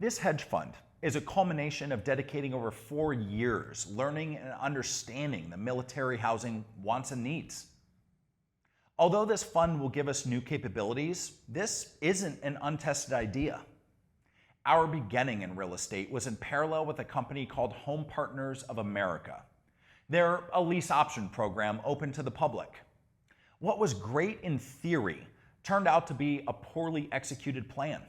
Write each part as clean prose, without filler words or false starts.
This hedge fund is a culmination of dedicating over 4 years learning and understanding the military housing wants and needs. Although this fund will give us new capabilities, this isn't an untested idea. Our beginning in real estate was in parallel with a company called Home Partners of America. They're a lease option program open to the public. What was great in theory turned out to be a poorly executed plan.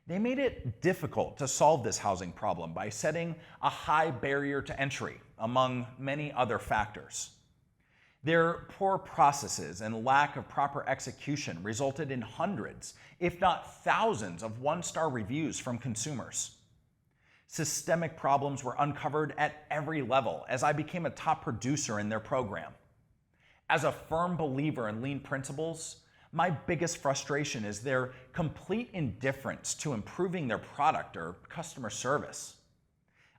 They made it difficult to solve this housing problem by setting a high barrier to entry, among many other factors. Their poor processes and lack of proper execution resulted in hundreds, if not thousands, of one-star reviews from consumers. Systemic problems were uncovered at every level as I became a top producer in their program. As a firm believer in lean principles, my biggest frustration is their complete indifference to improving their product or customer service.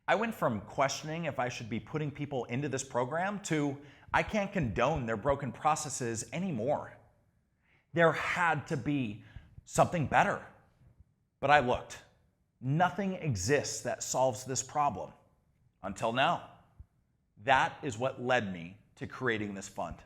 I went from questioning if I should be putting people into this program to I can't condone their broken processes anymore. There had to be something better. But I looked. Nothing exists that solves this problem. Until now. That is what led me to creating this fund.